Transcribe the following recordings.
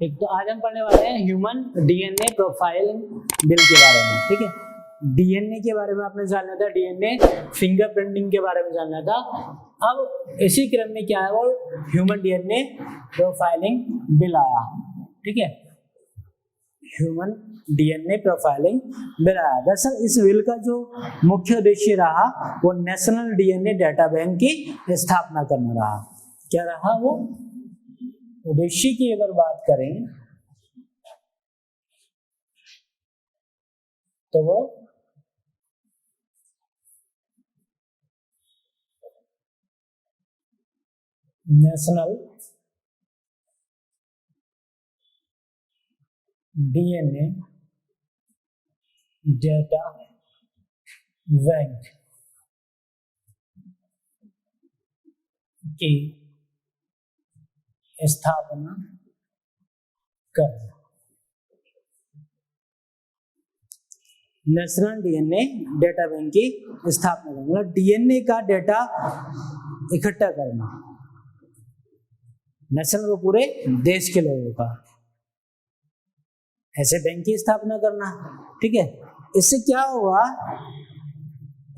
एक तो आज हम पढ़ने वाले हैं ह्यूमन डीएनए प्रोफाइल बिल के बारे में। ठीक है, डीएनए के बारे में आपने जानना था, डीएनए फिंगरप्रिंटिंग के बारे में जानना था। अब इसी क्रम में क्या है, वो ह्यूमन डीएनए प्रोफाइलिंग बिल आया। ठीक है, ह्यूमन डीएनए प्रोफाइलिंग बिल आया। दरअसल इस बिल का जो मुख्य उद्देश्य रहा वो नेशनल डीएनए डाटा बैंक की स्थापना करना रहा। क्या रहा वो उद्देश्य की अगर बात करें तो वो नेशनल डीएनए डाटा बैंक की स्थापना करना। नेशनल डीएनए डेटा बैंक की स्थापना करना मतलब डीएनए का डेटा इकट्ठा करना, नेशनल वो पूरे देश के लोगों का, ऐसे बैंक की स्थापना करना। ठीक है, इससे क्या हुआ,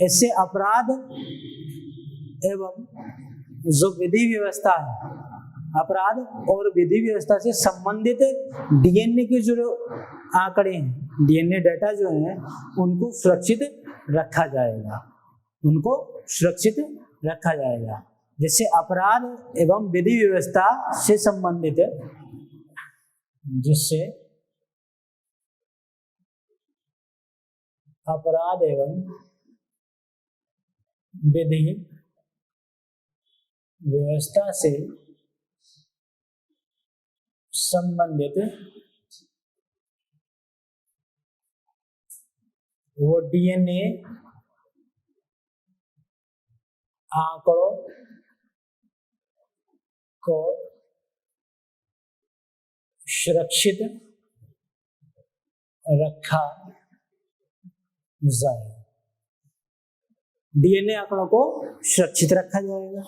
इससे अपराध एवं जो विधि व्यवस्था है, अपराध और विधि व्यवस्था से संबंधित डीएनए के जो आंकड़े हैं, डीएनए डाटा जो है, उनको सुरक्षित रखा जाएगा, उनको सुरक्षित रखा जाएगा। जिससे अपराध एवं विधि व्यवस्था से संबंधित, जिससे अपराध एवं विधि व्यवस्था से संबंधित वो डीएनए आंकड़ों को सुरक्षित रखा जाए, डीएनए आंकड़ों को सुरक्षित रखा जाएगा।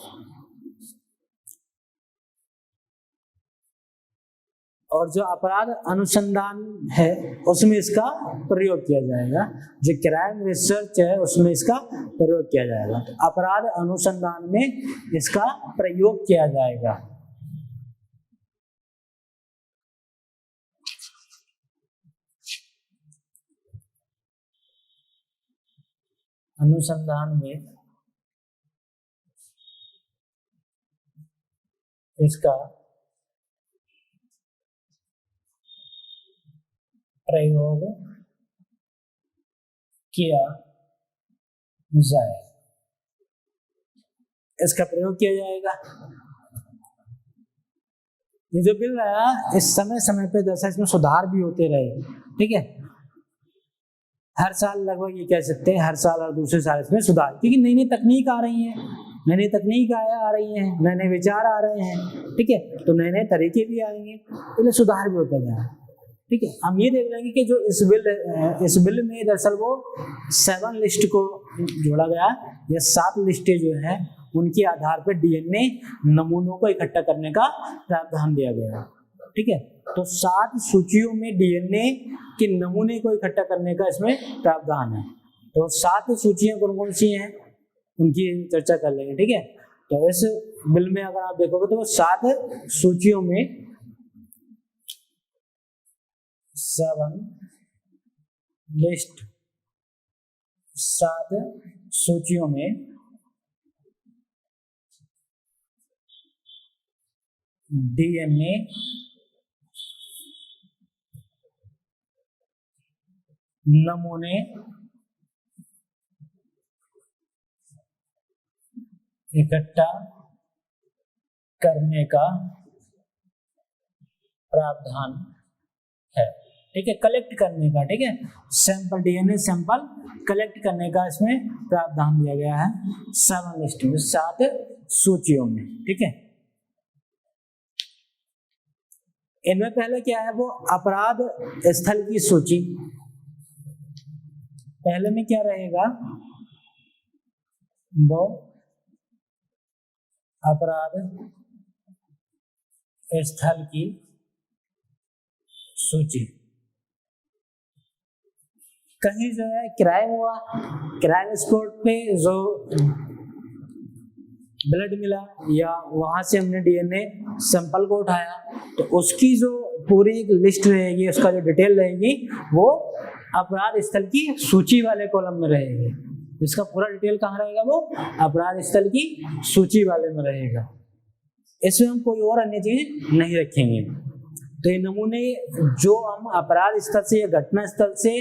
और जो अपराध अनुसंधान है उसमें इसका प्रयोग किया जाएगा, जो क्राइम रिसर्च है उसमें इसका प्रयोग किया जाएगा। तो अपराध अनुसंधान में इसका प्रयोग किया जाएगा। अनुसंधान में इसका प्रयोग किया जाए, इसका प्रयोग किया जाएगा। ये जो बिल आया इस समय समय पे जैसा इसमें सुधार भी होते रहे। ठीक है, हर साल लगभग ये कह सकते हैं हर साल और दूसरे साल इसमें सुधार, क्योंकि नई नई तकनीक आ रही है, नई नई तकनीक आ रही है, नए नए विचार आ रहे हैं। ठीक है, तो नए नए तरीके भी आएंगे, तो सुधार भी होता जाए। ठीक है, हम ये देख लेंगे कि जो इस बिल में दरअसल वो 7 लिस्ट को जोड़ा गया, या 7 लिस्टें जो है उनके आधार पर डीएनए नमूनों को इकट्ठा करने का प्रावधान दिया गया। ठीक है, तो 7 सूचियों में डीएनए के नमूने को इकट्ठा करने का इसमें प्रावधान है। तो 7 सूचियां कौन कौन सी हैं उनकी चर्चा कर लेंगे। ठीक है, तो इस बिल में अगर आप देखोगे तो वो 7 सूचियों में 7 लिस्ट, 7 सूचियों में डीएनए नमूने इकट्ठा करने का प्रावधान है। ठीक है, कलेक्ट करने का, ठीक है, सैंपल डीएनए सैंपल कलेक्ट करने का इसमें प्रावधान दिया गया है 7 लिस्ट में, 7 सूचियों में। ठीक है, इनमें पहले क्या है, वो अपराध स्थल की सूची। पहले में क्या रहेगा, वो अपराध स्थल की सूची। कहीं जो है क्राइम हुआ, क्राइम स्पॉट पे जो ब्लड मिला या वहां से हमने डीएनए सैंपल को उठाया, तो उसकी जो पूरी लिस्ट रहेगी, उसका जो डिटेल रहेगी, वो अपराध स्थल की सूची वाले कॉलम में रहेगी। इसका पूरा डिटेल कहाँ रहेगा? वो अपराध स्थल की सूची वाले में रहेगा। इसमें हम कोई और अन्य चीज नहीं रखेंगे। तो ये नमूने जो हम अपराध स्थल से या घटना स्थल से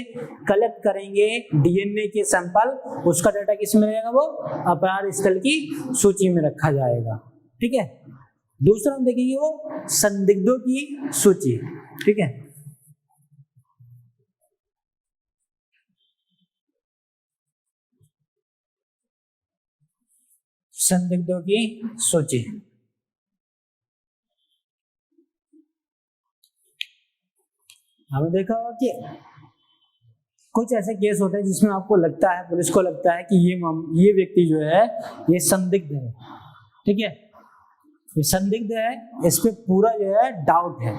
कलेक्ट करेंगे डीएनए के सैंपल, उसका डाटा किस में रहेगा? वो अपराध स्थल की सूची में रखा जाएगा। ठीक है। दूसरा हम देखेंगे वो संदिग्धों की सूची। ठीक है। संदिग्धों की सूची। हमने देखा होगा कि कुछ ऐसे केस होते हैं जिसमें आपको लगता है, पुलिस को लगता है कि ये व्यक्ति जो है ये संदिग्ध है। ठीक है, ये संदिग्ध है, इस पे पूरा जो है डाउट है,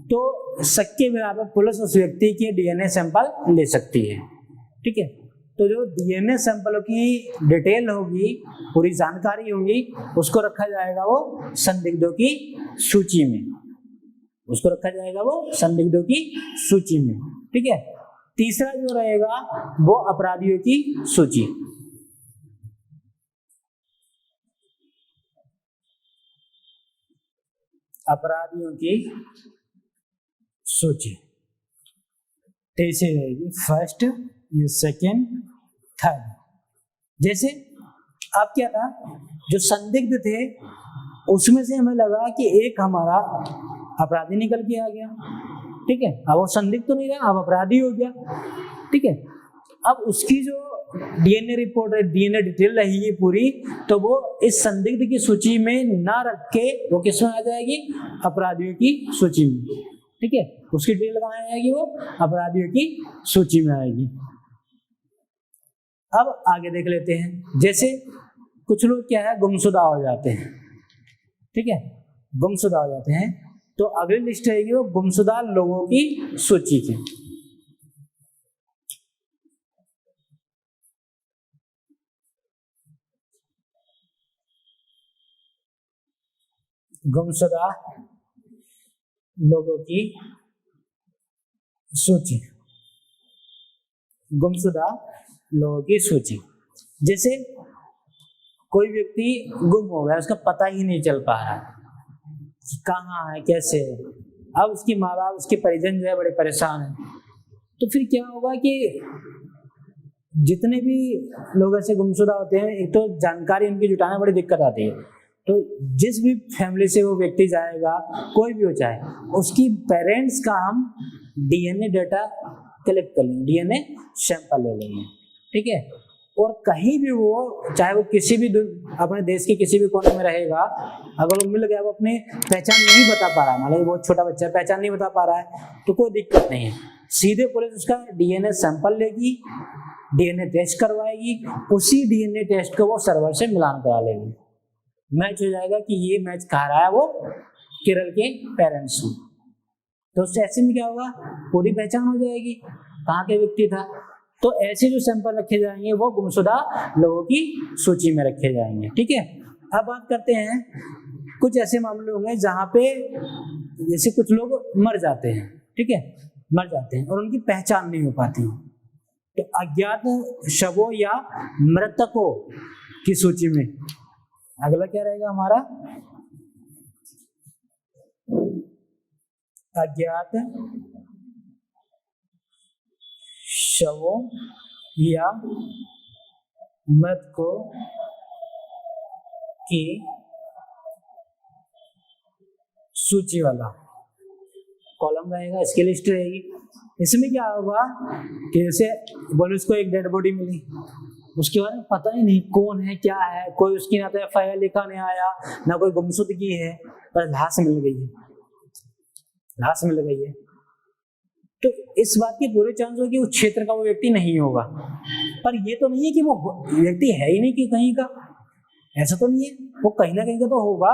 तो शक के बिना पे पुलिस उस व्यक्ति के डीएनए सैंपल ले सकती है। ठीक है। तो जो डीएनए सैंपलों की डिटेल होगी, पूरी जानकारी होगी, उसको रखा जाएगा वो संदिग्धों की सूची में। उसको रखा जाएगा वो संदिग्धों की सूची में। ठीक है। तीसरा जो रहेगा वो अपराधियों की सूची। अपराधियों की सूची कैसे रहेगी? फर्स्ट, ये सेकेंड, थर्ड। जैसे अब क्या था, जो संदिग्ध थे उसमें से हमें लगा कि एक हमारा अपराधी निकल के आ गया। ठीक है। अब वो संदिग्ध तो नहीं रहा, अब अपराधी हो गया। ठीक है। अब उसकी जो डीएनए रिपोर्ट है, डीएनए डिटेल रहेगी पूरी, तो वो इस संदिग्ध की सूची में ना रख के वो किस में आ जाएगी? अपराधियों की सूची में। ठीक है। उसकी डिटेल कहाँ आएगी? वो अपराधियों की सूची में आएगी। अब आगे देख लेते हैं। जैसे कुछ लोग क्या है, गुमशुदा हो जाते हैं। ठीक है, गुमशुदा हो जाते हैं, तो अगली लिस्ट रहेगी वो गुमशुदा लोगों की सूची की। गुमशुदा लोगों की सूची। गुमशुदा लोगों की सूची। जैसे कोई व्यक्ति गुम हो गया, उसका पता ही नहीं चल पा रहा कहाँ है, कैसे है। अब उसकी माँ बाप, उसके परिजन जो है बड़े परेशान हैं। तो फिर क्या होगा कि जितने भी लोग ऐसे गुमशुदा होते हैं, एक तो जानकारी उनकी जुटाने बड़ी दिक्कत आती है। तो जिस भी फैमिली से वो व्यक्ति जाएगा, कोई भी हो चाहे, उसकी पेरेंट्स का हम डीएनए डाटा कलेक्ट कर लेंगे, डीएनए सैंपल ले लेंगे। ठीक है। और कहीं भी वो, चाहे वो किसी भी अपने देश के किसी भी कोने में रहेगा, अगर वो मिल गया, वो अपने पहचान नहीं बता पा रहा है, मतलब बहुत छोटा बच्चा पहचान नहीं बता पा रहा है, तो कोई दिक्कत नहीं है। सीधे पुलिस उसका डीएनए सैंपल लेगी, डीएनए टेस्ट करवाएगी, उसी डीएनए टेस्ट को वो सर्वर से मिलान करा लेगी। मैच हो जाएगा कि ये मैच कहा रहा है वो केरल के पेरेंट्स को। तो उससे ऐसे में क्या होगा, पूरी पहचान हो जाएगी कहाँ के व्यक्ति था। तो ऐसे जो सैंपल रखे जाएंगे वो गुमशुदा लोगों की सूची में रखे जाएंगे। ठीक है। अब बात करते हैं, कुछ ऐसे मामले होंगे जहाँ पे जैसे कुछ लोग मर जाते हैं। ठीक है, मर जाते हैं और उनकी पहचान नहीं हो पाती, तो अज्ञात शवों या मृतकों की सूची में अगला क्या रहेगा हमारा? अज्ञात शवों या मृतकों की सूची वाला कॉलम रहेगा, इसकी लिस्ट रहेगी। इसमें क्या होगा कि जैसे पुलिस को एक डेड बॉडी मिली, उसके बारे में पता ही नहीं कौन है क्या है, कोई उसकी ना तो एफआईआर लिखा नहीं आया, ना कोई गुमशुदगी है, पर लाश मिल गई है, लाश मिल गई है। तो इस बात की पूरे चांस हो कि उस क्षेत्र का वो व्यक्ति नहीं होगा, पर ये तो नहीं है कि वो व्यक्ति है ही नहीं कि कहीं का, ऐसा तो नहीं है, वो कहीं ना कहीं का तो होगा,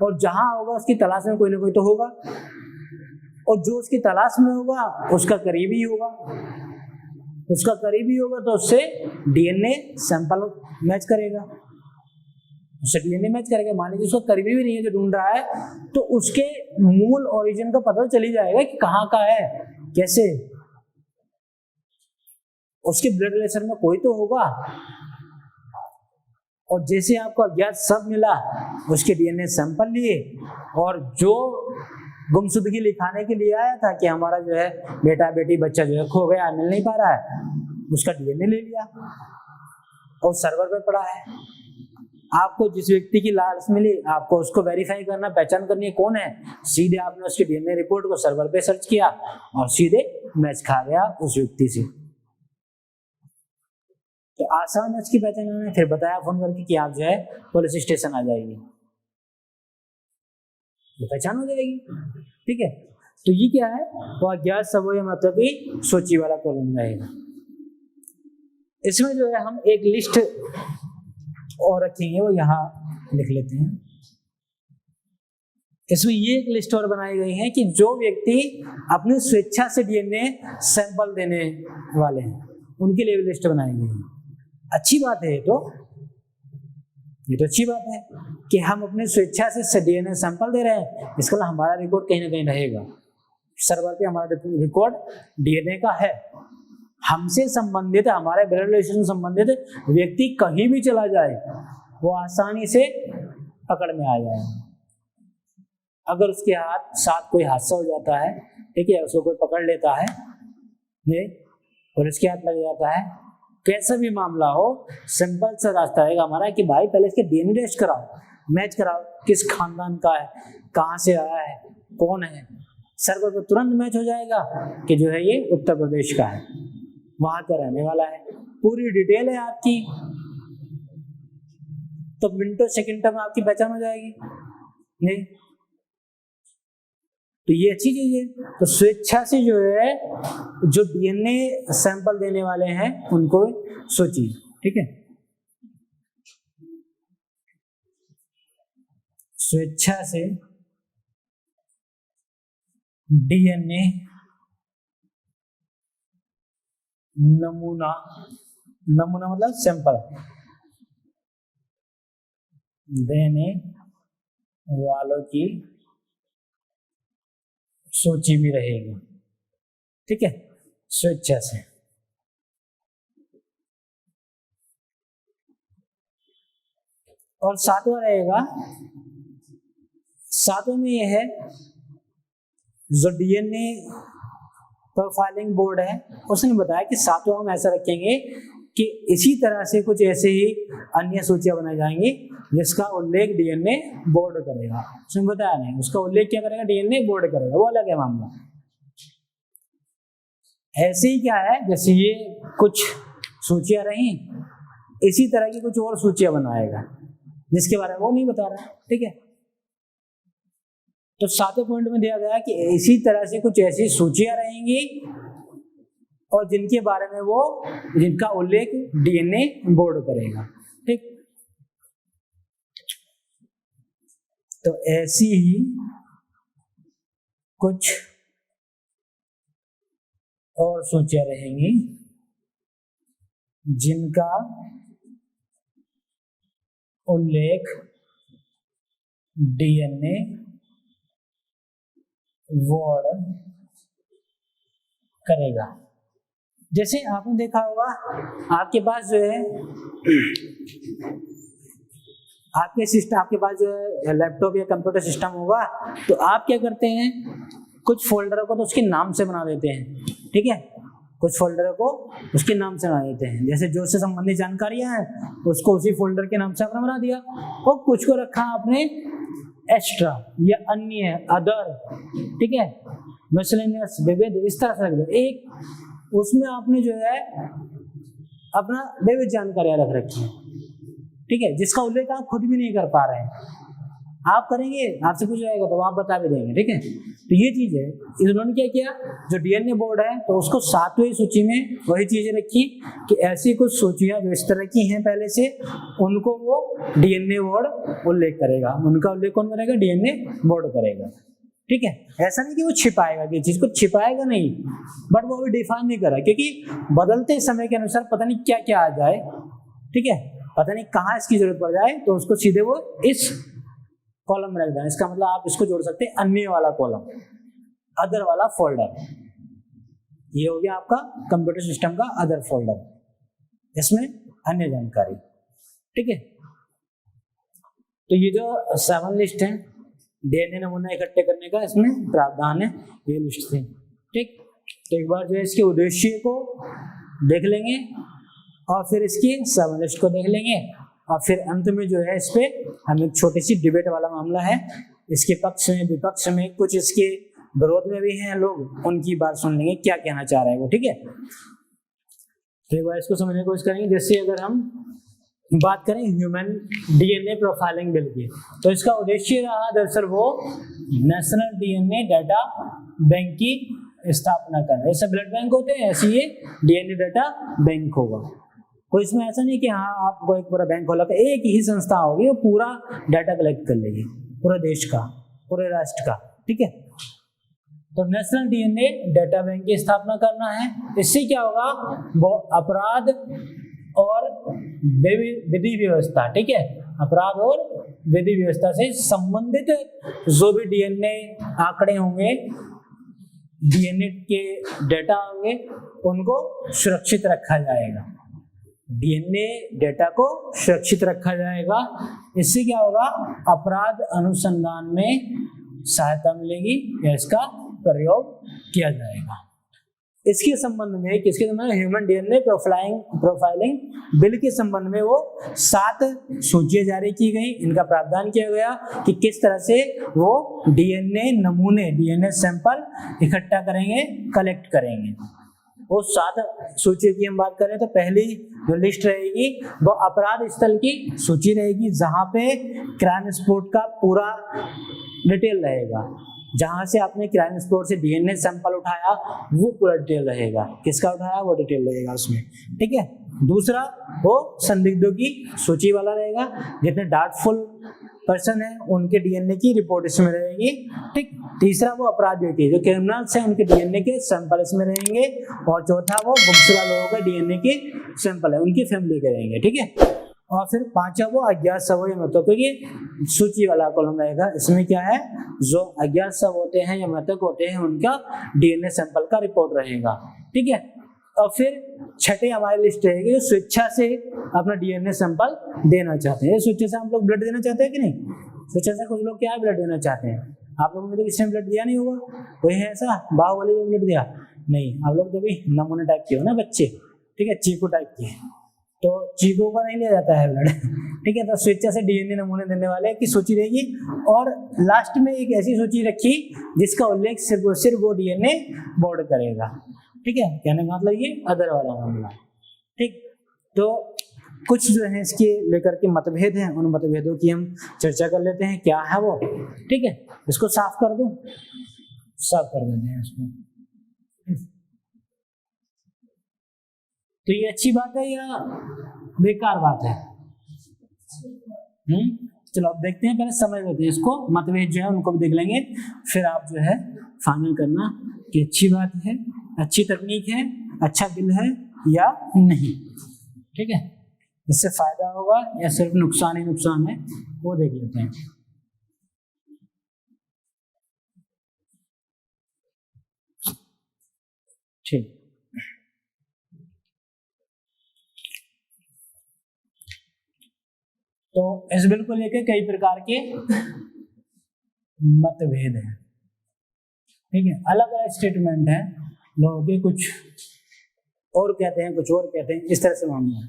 और जहां होगा उसकी तलाश में कोई ना कोई तो होगा। और जो उसकी तलाश में होगा उसका करीबी होगा, उसका करीबी होगा तो उससे डीएनए सैंपल मैच करेगा, उससे डीएनए मैच करेगा। मान लीजिए उसका करीबी भी नहीं है जो ढूंढ रहा है, तो उसके मूल ओरिजिन का पता चल ही जाएगा कि कहाँ का है, कैसे, उसके ब्लड रिलेशन में कोई तो होगा। और जैसे आपको अज्ञात शब्द मिला, उसके डीएनए सैंपल लिए, और जो गुमशुदगी लिखाने के लिए आया था कि हमारा जो है बेटा बेटी बच्चा जो है खो गया, मिल नहीं पा रहा है, उसका डीएनए ले लिया और सर्वर पे पड़ा है। आपको जिस व्यक्ति की लाश मिली, आपको उसको वेरीफाई करना, पहचान करनी है कौन है, सीधे आपने उसकी डीएनए रिपोर्ट को सर्वर पे सर्च किया और सीधे मैच खा गया उस व्यक्ति से। तो आसान है उसकी पहचान करना। फिर बताया फोन करके कि आप जो है पुलिस स्टेशन आ जाइए, तो पहचान हो जाएगी। ठीक है, तो ये क्या है, वो अज्ञात सबो या मतलब कि सूची वाला कॉलम रहेगा। इसमें जो है हम एक लिस्ट और रखेंगे, वो यहाँ लिख लेते हैं। इसमें ये एक लिस्ट और बनाई गई है कि जो व्यक्ति अपनी स्वेच्छा से डीएनए सैंपल देने वाले हैं, उनके लिए लिस्ट बनाई गई है। अच्छी बात है ये तो अच्छी बात है कि हम अपनी स्वेच्छा से डीएनए सैंपल दे रहे हैं। इसका मतलब हमारा रिकॉर्ड कहीं ना कहीं रहेगा, सर्वर पे हमारा रिकॉर्ड डीएनए का है। हमसे संबंधित, हमारे ब्लड रिलेशन से संबंधित व्यक्ति कहीं भी चला जाए, वो आसानी से पकड़ में आ जाएगा। अगर उसके साथ कोई हादसा हो जाता है, ठीक है, उसको कोई पकड़ लेता है और उसके हाथ लग जाता है, कैसा भी मामला हो, सिंपल सा रास्ता रहेगा हमारा कि भाई पहले इसके डीएनए टेस्ट कराओ, मैच कराओ, किस खानदान का है, कहाँ से आया है, कौन है। सर्वर पर तुरंत मैच हो जाएगा कि जो है ये उत्तर प्रदेश का है, वहां का रहने वाला है, पूरी डिटेल है आपकी, तो मिनटों सेकंडों में आपकी पहचान हो जाएगी। नहीं तो ये अच्छी चीज है। तो स्वेच्छा से जो है जो डीएनए सैंपल देने वाले हैं उनको सोचिए। ठीक है, स्वेच्छा से डीएनए नमूना मतलब सैंपल देने वालों की सूची भी रहेगी। ठीक है, स्वेच्छा से। और सातवां रहेगा, सातवें में यह है जो डीएनए प्रोफाइलिंग बोर्ड है, उसने बताया कि सातवां हम ऐसा रखेंगे कि इसी तरह से कुछ ऐसे ही अन्य सूचियां बनाई जाएंगी जिसका उल्लेख डीएनए बोर्ड करेगा। उसने बताया नहीं, उसका उल्लेख क्या करेगा, डीएनए बोर्ड करेगा, वो अलग है मामला। ऐसे ही क्या है, जैसे ये कुछ सूचियां रही, इसी तरह की कुछ और सूचियां बनाएगा जिसके बारे में वो नहीं बता रहा। ठीक है, तो सातवें पॉइंट में दिया गया कि इसी तरह से कुछ ऐसी सूचियां रहेंगी और जिनके बारे में वो, जिनका उल्लेख डीएनए बोर्ड करेगा। ठीक, तो ऐसी ही कुछ और सूचियां रहेंगी जिनका उल्लेख डीएनए बोर्ड करेगा। जैसे आपने देखा होगा, आपके पास जो है आपके पास जो है लैपटॉप या कंप्यूटर सिस्टम होगा, तो आप क्या करते हैं, कुछ फोल्डरों को तो उसके नाम से बना देते हैं। ठीक है, कुछ फोल्डरों को उसके नाम से बना देते हैं, जैसे जो से संबंधित जानकारियां हैं उसको उसी फोल्डर के नाम से आपने बना दिया, और कुछ को रखा आपने एक्स्ट्रा या अन्य, अदर, ठीक है, मिसलेनियस, विविध, इस तरह से रख दो। एक उसमें आपने जो है अपना विविध जानकारियां रख रखी है। ठीक है, जिसका उल्लेख आप खुद भी नहीं कर पा रहे हैं, आप करेंगे, आपसे पूछ जाएगा तो आप बता भी देंगे। ठीक है, तो ये चीज है। इन्होंने क्या किया, जो डीएनए बोर्ड है तो उसको सातवीं सूची में वही चीजें रखी कि ऐसी कुछ सूचियां जो इस तरह की हैं पहले से, उनको वो डीएनए बोर्ड उल्लेख करेगा। उनका उल्लेख कौन करेगा, डीएनए बोर्ड करेगा। ठीक है, ऐसा नहीं कि वो छिपाएगा, कि चीज को छिपाएगा नहीं, बट वो भी डिफाइन नहीं करा, क्योंकि बदलते समय के अनुसार पता नहीं क्या क्या आ जाए, ठीक है, पता नहीं कहाँ इसकी जरूरत पड़ जाए, तो उसको सीधे वो इस कॉलम में रख देना। इसका मतलब आप इसको जोड़ सकते हैं अन्य वाला कॉलम, अदर वाला फोल्डर। ये हो गया आपका कंप्यूटर सिस्टम का अदर फोल्डर, इसमें अन्य जानकारी, ठीक है। तो ये जो 7 लिस्ट है डीएनए नमूना इकट्ठे करने का, इसमें प्रावधान है, ये लिस्ट थी, ठीक। तो एक बार जो है इसके उद्देश्य को देख लेंगे और फिर इसकी 7 लिस्ट को देख लेंगे, और फिर अंत में जो है इस पे हम एक छोटी सी डिबेट वाला मामला है, इसके पक्ष में विपक्ष में, कुछ इसके विरोध में भी हैं लोग, उनकी बात सुन लेंगे क्या कहना चाह रहे हैं वो, ठीक है। तो एक बार इसको समझने की कोशिश करेंगे। जैसे अगर हम बात करें ह्यूमन डीएनए प्रोफाइलिंग बिल की, तो इसका उद्देश्य रहा दरअसल वो नेशनल डीएनए डाटा बैंक की स्थापना करना। जैसे ब्लड बैंक होते हैं ऐसे ये डीएनए डाटा बैंक होगा। कोई इसमें ऐसा नहीं कि हाँ आपको एक पूरा बैंक खोला, एक ही संस्था होगी, वो पूरा डाटा कलेक्ट कर लेगी, पूरे देश का, पूरे राष्ट्र का, ठीक है। तो नेशनल डीएनए डाटा बैंक की स्थापना करना है। इससे क्या होगा, वो अपराध और विधि व्यवस्था, ठीक है, अपराध और विधि व्यवस्था से संबंधित जो भी डीएनए आंकड़े होंगे, डीएनए के डेटा होंगे, उनको सुरक्षित रखा जाएगा, डीएनए डेटा को सुरक्षित रखा जाएगा। इससे क्या होगा, अपराध अनुसंधान में सहायता मिलेगी या इसका प्रयोग किया जाएगा। इसके संबंध में, किसके संबंध में, ह्यूमन डीएनए प्रोफाइलिंग बिल के संबंध में वो 7 सूचियां जारी की गई। इनका प्रावधान किया गया कि किस तरह से वो डीएनए नमूने, डीएनए सैंपल इकट्ठा करेंगे, कलेक्ट करेंगे। वो 7 सूचियों की हम बात करें तो पहली जो लिस्ट रहेगी वो अपराध स्थल की सूची रहेगी, जहां पे क्राइम स्पॉट का पूरा डिटेल रहेगा, जहां से आपने क्राइम स्पॉट से डीएनए सैंपल उठाया वो पूरा डिटेल रहेगा, किसका उठाया वो डिटेल रहेगा उसमें, ठीक है। दूसरा वो संदिग्धों की सूची वाला रहेगा, जितने डाउटफुल पर्सन है उनके डीएनए की रिपोर्ट इसमें रहेगी, ठीक। तीसरा वो अपराधियों की, जो क्रिमिनल्स हैं उनके डीएनए के सैंपल इसमें रहेंगे, और चौथा वो गुमशुदा लोगों के डीएनए के सैंपल है, उनकी फैमिली के रहेंगे, ठीक है। और फिर पांचवा वो अज्ञात शव या मृतक की सूची वाला कॉलम रहेगा। इसमें क्या है, जो अज्ञात शव होते हैं या मृतक होते हैं उनका डीएनए सैंपल का रिपोर्ट रहेगा, ठीक है। और फिर छठे हमारी लिस्ट रहेगी, जो स्वेच्छा से अपना डीएनए सैंपल देना चाहते हैं। स्वेच्छा से हम लोग ब्लड देना चाहते हैं कि नहीं, स्वेच्छा से कुछ लोग क्या ब्लड देना चाहते हैं। आप लोगों ने तो किसी ने ब्लड दिया नहीं होगा, कोई है ऐसा बाहुबली में ब्लड दिया नहीं, आप लोग कभी नमूने टाइप के हो ना बच्चे, ठीक है, चीकू टाइप के, तो चीकू का नहीं लिया जाता है ब्लड, ठीक है। तो स्वेच्छा से डीएनए नमूने देने वाले की सूची रहेगी, और लास्ट में एक ऐसी सूची रखी जिसका उल्लेख सिर्फ वो डीएनए बोर्ड करेगा, ठीक है। कहने का मतलब ये अदर वाला मामला, ठीक। तो कुछ जो है इसके लेकर के मतभेद हैं, उन मतभेदों की हम चर्चा कर लेते हैं, क्या है वो, ठीक है। इसको साफ कर दूं, साफ कर देते हैं इसमें। तो ये अच्छी बात है या बेकार बात है? चलो अब देखते हैं, पहले समझ लेते हैं इसको, मतभेद जो है उनको भी देख लेंगे, फिर आप जो है फाइनल करना कि अच्छी बात है, अच्छी तकनीक है, अच्छा बिल है या नहीं, ठीक है। इससे फायदा होगा या सिर्फ नुकसान ही नुकसान है, वो देख लेते हैं। ठीक, तो इस बिल को लेकर कई प्रकार के मतभेद हैं, ठीक है, अलग अलग स्टेटमेंट है लोगों के, कुछ और कहते हैं, कुछ और कहते हैं, इस तरह से मामला है।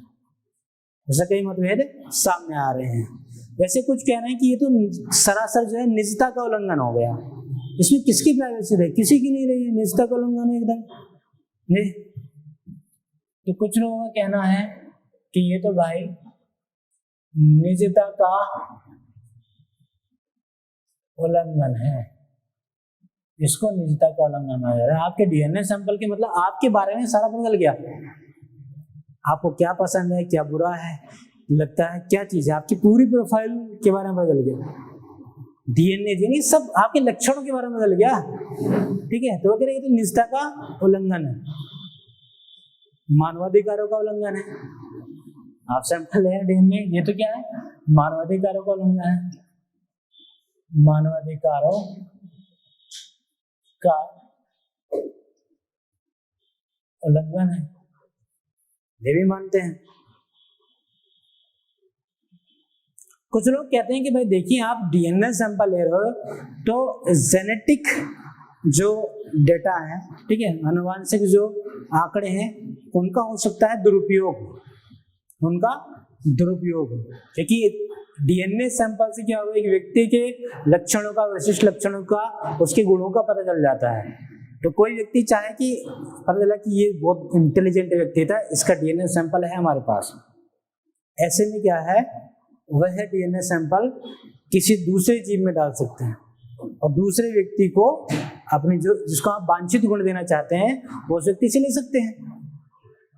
जैसे कई मतभेद सामने आ रहे हैं, जैसे कुछ कह रहे हैं कि ये तो सरासर जो है निजता का उल्लंघन हो गया, इसमें किसकी प्राइवेसी रही, किसी की नहीं रही, निजता का उल्लंघन है एकदम नहीं। तो कुछ लोगों का कहना है कि ये तो भाई निजता का उल्लंघन है, इसको निजता का उल्लंघन माना जा रहा है। आपके डीएनए सैंपल के मतलब आपके बारे में सारा पता चल गया, आपको क्या पसंद है, क्या बुरा है, लगता है क्या चीज है, आपकी पूरी प्रोफाइल के बारे में पता चल गया, डीएनए यानी सब आपके लक्षणों के बारे में बदल गया, ठीक है। तो अगर ये तो निजता का उल्लंघन है, मानवाधिकारों का उल्लंघन है। आप सैंपल है डीएनए, ये तो क्या है, मानवाधिकारों का उल्लंघन है, मानवाधिकारों का उल्लंघन है, ये भी मानते हैं। कुछ लोग कहते हैं कि भाई देखिए आप डीएनए सैंपल ले रहे हो तो जेनेटिक जो डेटा है, ठीक है, आनुवांशिक जो आंकड़े हैं उनका हो सकता है दुरुपयोग, उनका दुरुपयोग, क्योंकि डीएनए सैंपल से क्या होगा, एक व्यक्ति के लक्षणों का, विशिष्ट लक्षणों का, उसके गुणों का पता चल जाता है। तो कोई व्यक्ति चाहे कि पता चला कि ये बहुत इंटेलिजेंट व्यक्ति था, इसका डीएनए सैंपल है हमारे पास, ऐसे में क्या है, वह डीएनए सैंपल किसी दूसरे जीव में डाल सकते हैं और दूसरे व्यक्ति को अपनी जो जिसको आप वांछित गुण देना चाहते हैं वो उस व्यक्ति से ले सकते हैं।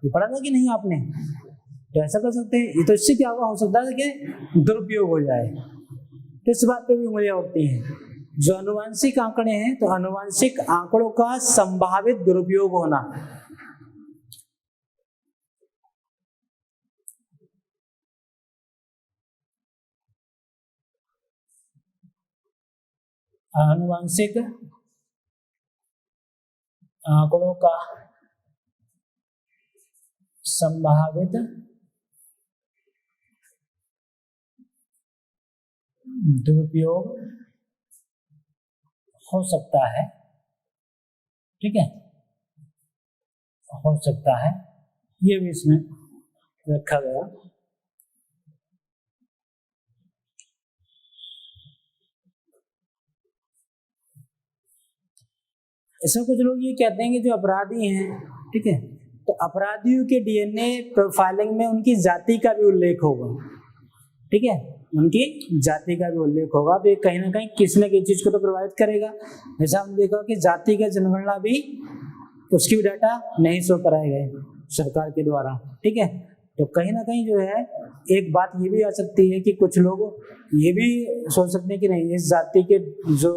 ये पढ़ा था कि नहीं आपने? तो ऐसा कर सकते हैं। ये तो इससे क्या हो सकता है कि दुरुपयोग हो जाए, तो इस बात पे भी उंगलियां उठती हैं। जो आनुवांशिक आंकड़े हैं, तो आनुवांशिक आंकड़ों का संभावित दुरुपयोग होना, आनुवांशिक आंकड़ों का संभावित दुरुपयोग हो सकता है, ठीक है, हो सकता है, ये भी इसमें रखा गया। इसमें कुछ लोग ये कहते हैं कि जो अपराधी हैं, ठीक है, तो अपराधियों के डीएनए प्रोफाइलिंग में उनकी जाति का भी उल्लेख होगा, ठीक है, उनकी जाति का भी उल्लेख होगा। तो ये कहीं ना कहीं किसी न किसी चीज को तो प्रभावित करेगा। जैसा हमने देखा कि जाति का जनगणना भी, उसकी भी डाटा नहीं शो कराए गए सरकार के द्वारा, ठीक है। तो कहीं ना कहीं जो है एक बात ये भी आ सकती है कि कुछ लोग ये भी सोच सकते हैं कि नहीं, इस जाति के जो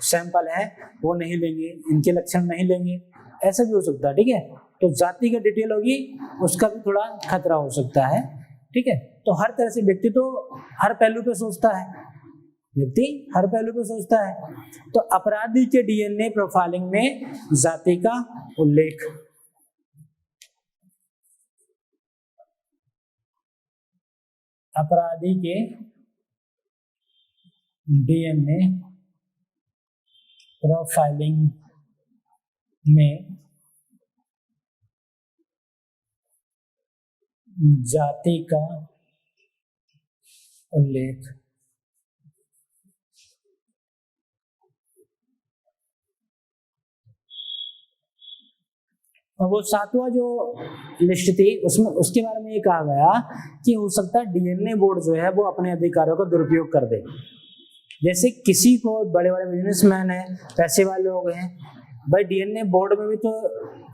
सैंपल है वो नहीं लेंगे, इनके लक्षण नहीं लेंगे, ऐसा भी हो सकता है, ठीक है। तो जाति का डिटेल होगी, उसका भी थोड़ा खतरा हो सकता है, ठीक है। तो हर तरह से व्यक्ति तो हर पहलू पे सोचता है, व्यक्ति हर पहलू पे सोचता है। तो अपराधी के डीएनए प्रोफाइलिंग में जाति का उल्लेख, अपराधी के डीएनए प्रोफाइलिंग में जाति का उल्लेख, और वो सातवां जो लिस्ट थी उसमें उसके बारे में ये कहा गया कि हो सकता है डीएनए बोर्ड जो है वो अपने अधिकारों का दुरुपयोग कर दे। जैसे किसी को, बड़े बड़े बिजनेसमैन है, पैसे वाले लोग हैं, भाई डीएनए बोर्ड में भी तो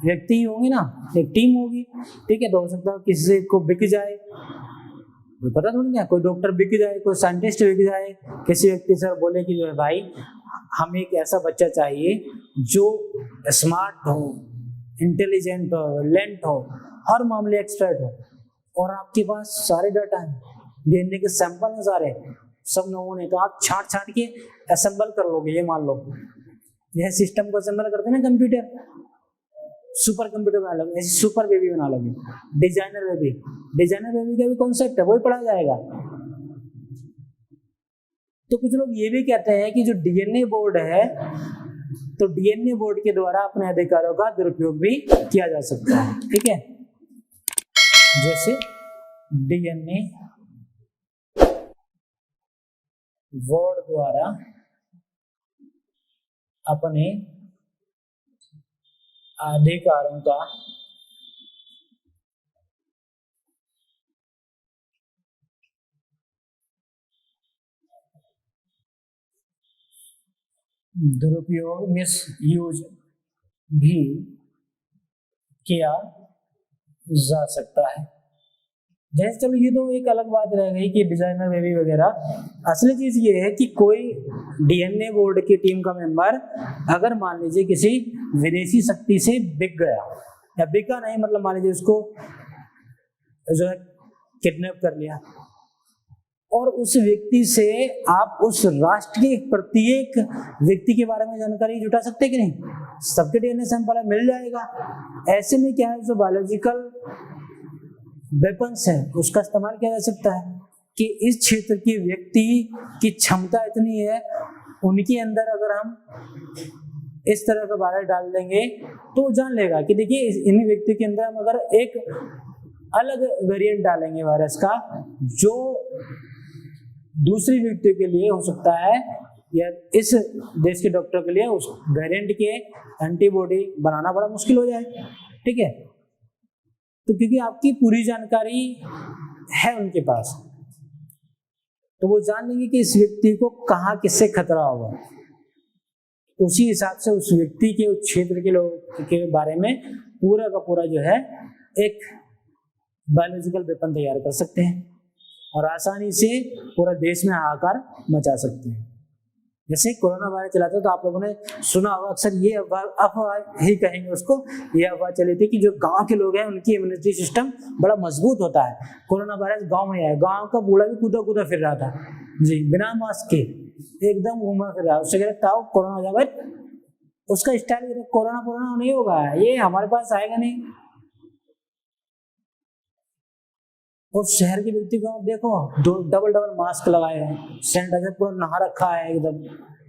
व्यक्ति ही होंगे ना, एक टीम होगी, ठीक है। तो हो सकता है किसी को बिक जाए, पता थोड़ी ना, कोई डॉक्टर बिक जाए, कोई साइंटिस्ट बिक जाए, किसी व्यक्ति से बोले कि जो है भाई हमें एक ऐसा बच्चा चाहिए जो स्मार्ट हो, इंटेलिजेंट हो, लेंट हो, हर मामले एक्सपर्ट हो, और आपके पास सारे डाटा है, डीएनए के सैंपल हैं सारे, सब नमूने, तो आप छांट छांट के असेंबल कर लोगे। ये मान लो यह सिस्टम को असेंबल करते हैं ना कंप्यूटर, सुपर कंप्यूटर बना लोगे, ऐसे सुपर बेबी बना लोगे, डिजाइनर बेबी, डिजाइनर बेबी का भी कॉन्सेप्ट है, वही पढ़ा जाएगा। तो कुछ लोग ये भी कहते हैं कि जो डीएनए बोर्ड है, तो डीएनए बोर्ड के द्वारा अपने अधिकारों का दुरुपयोग भी किया जा सकता है, ठीक है। जैसे डीएनए बोर्ड द्वारा अपने अधिकारों का दुरुपयोग, मिस यूज भी किया जा सकता है, जैसे चलो ये तो एक अलग बात रह गई कि डिजाइनर बेबी वगैरह, असली चीज ये है कि कोई डीएनए बोर्ड की टीम का मेंबर अगर मान लीजिए किसी विदेशी शक्ति से बिक गया, या बिका नहीं मतलब मान लीजिए उसको जो है किडनैप कर लिया, और उस व्यक्ति से आप उस राष्ट्र के प्रत्येक व्यक्ति के बारे में जानकारी जुटा सकते कि नहीं? सबके डीएनए सैंपल मिल जाएगा। ऐसे में क्या है, जो बायोलॉजिकल वेपन्स है उसका इस्तेमाल किया जा सकता है कि इस क्षेत्र के व्यक्ति की क्षमता इतनी है, उनके अंदर अगर हम इस तरह का वायरस डाल देंगे तो जान लेगा कि देखिए इन व्यक्ति के अंदर हम अगर एक अलग वेरिएंट डालेंगे वायरस का जो दूसरी व्यक्ति के लिए हो सकता है, या इस देश के डॉक्टर के लिए उस वेरिएंट के एंटीबॉडी बनाना बड़ा मुश्किल हो जाए। ठीक है, तो क्योंकि आपकी पूरी जानकारी है उनके पास, तो वो जान लेंगे कि इस व्यक्ति को कहाँ किससे खतरा होगा, उसी हिसाब से उस व्यक्ति के उस क्षेत्र के लोग के बारे में पूरा का पूरा जो है एक बायोलॉजिकल वेपन तैयार कर सकते हैं और आसानी से पूरा देश में हाहाकार मचा सकते हैं। जैसे कोरोना वायरस चला था तो आप लोगों ने सुना होगा, अक्सर ये अफवाह ही कहेंगे उसको, ये अफवाह चली थी कि जो गांव के लोग हैं उनकी इम्यूनिटी सिस्टम बड़ा मजबूत होता है। कोरोना वायरस गांव में आया, गांव का बूढ़ा भी कूदा कूदा फिर रहा था जी, बिना मास्क के एकदम घूमा फिर रहा, उससे कहता था कोरोना हो जाए, उसका स्टाइल कोरोना नहीं होगा, ये हमारे पास आएगा नहीं। और शहर के व्यक्ति को आप देखो डबल मास्क लगाए हैं, सैनिटाइजर पूरा नहा रखा है एकदम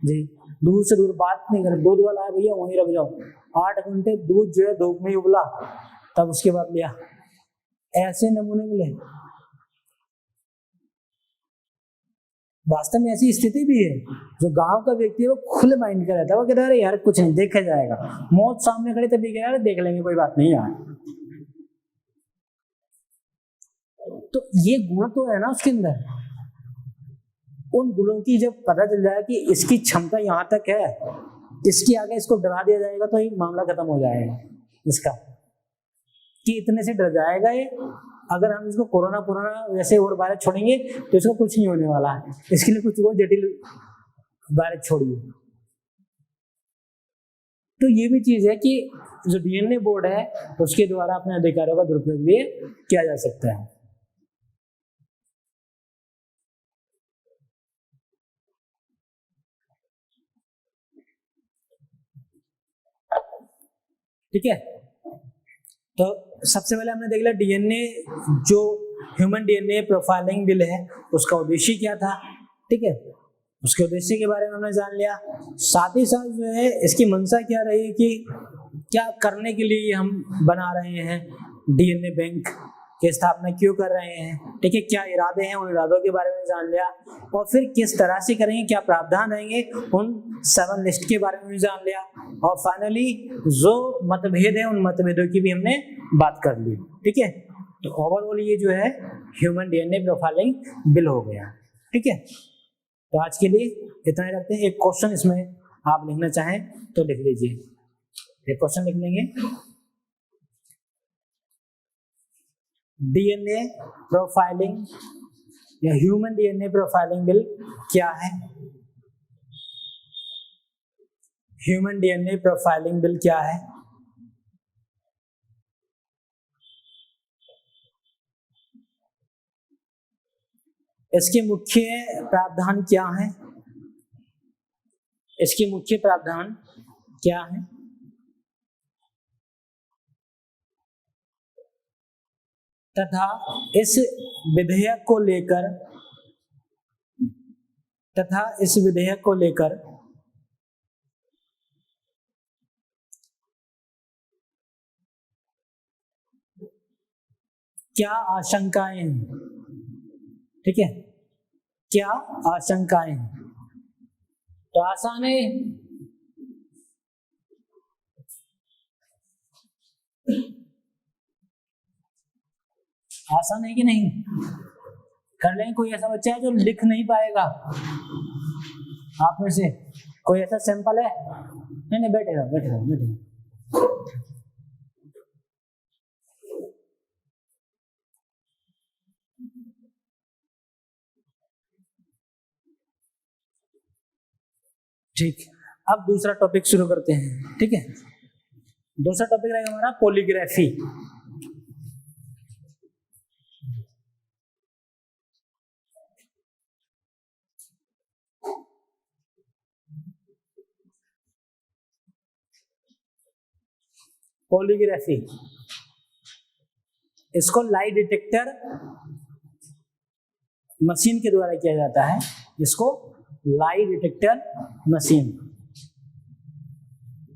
जी, दूर से दूर बात नहीं कर, दूध वाला है भैया वहीं रख जाओ, 8 घंटे दूध जो है धूप में उबला तब उसके बाद लिया, ऐसे नमूने मिले। वास्तव में ऐसी स्थिति भी है, जो गांव का व्यक्ति है वो खुले माइंड का रहता है, वो कहता है यार कुछ नहीं देखा जाएगा, मौत सामने खड़ी तभी कह यार देख लेंगे कोई बात नहीं यार। तो ये गुण तो है ना उसके अंदर, उन गुणों की जब पता चल जाए कि इसकी क्षमता यहाँ तक है, इसके आगे इसको डरा दिया जाएगा तो ये मामला खत्म हो जाएगा इसका, कि इतने से डर जाएगा ये, अगर हम इसको कोरोना वैसे और वायरस छोड़ेंगे तो इसको कुछ नहीं होने वाला है, इसके लिए कुछ और जटिल वायरस छोड़िए। तो ये भी चीज है कि जो डीएनए बोर्ड है उसके द्वारा अपने अधिकारों का दुरुपयोग भी किया जा सकता है। ठीक है, तो सबसे पहले हमने देख लिया डीएनए, जो ह्यूमन डीएनए प्रोफाइलिंग बिल है उसका उद्देश्य क्या था। ठीक है, उसके उद्देश्य के बारे में हमने जान लिया, साथ ही साथ जो है इसकी मंशा क्या रही कि क्या करने के लिए हम बना रहे हैं डीएनए बैंक की स्थापना क्यों कर रहे हैं। ठीक है, क्या इरादे हैं उन इरादों के बारे में जान लिया, और फिर किस तरह से करेंगे, क्या प्रावधान रहेंगे उन 7 लिस्ट के बारे में भी जान लिया, और फाइनली जो मतभेद है उन मतभेदों की भी हमने बात कर ली। ठीक है, तो ओवरऑल ये जो है ह्यूमन डीएनए प्रोफाइलिंग बिल हो गया। ठीक है, तो आज के लिए इतना ही रखते हैं। एक क्वेश्चन इसमें आप लिखना चाहें तो लिख लीजिए, एक क्वेश्चन लिख लेंगे, डीएनए प्रोफाइलिंग या ह्यूमन डीएनए प्रोफाइलिंग बिल क्या है। ह्यूमन डीएनए प्रोफाइलिंग बिल क्या है। इसके मुख्य प्रावधान क्या है, इसके मुख्य प्रावधान क्या है, तथा इस विधेयक को लेकर क्या आशंकाएं हैं। ठीक है, क्या आशंकाएं हैं, तो आसान है, आसान है कि नहीं, कर लेंगे। कोई ऐसा बच्चा है जो लिख नहीं पाएगा आप में से, कोई ऐसा सैंपल है? नहीं बैठे रहो। ठीक, अब दूसरा टॉपिक शुरू करते हैं। ठीक है, दूसरा टॉपिक रहेगा हमारा पॉलीग्राफी। पॉलीग्राफी, इसको लाई डिटेक्टर मशीन के द्वारा किया जाता है। इसको लाई डिटेक्टर मशीन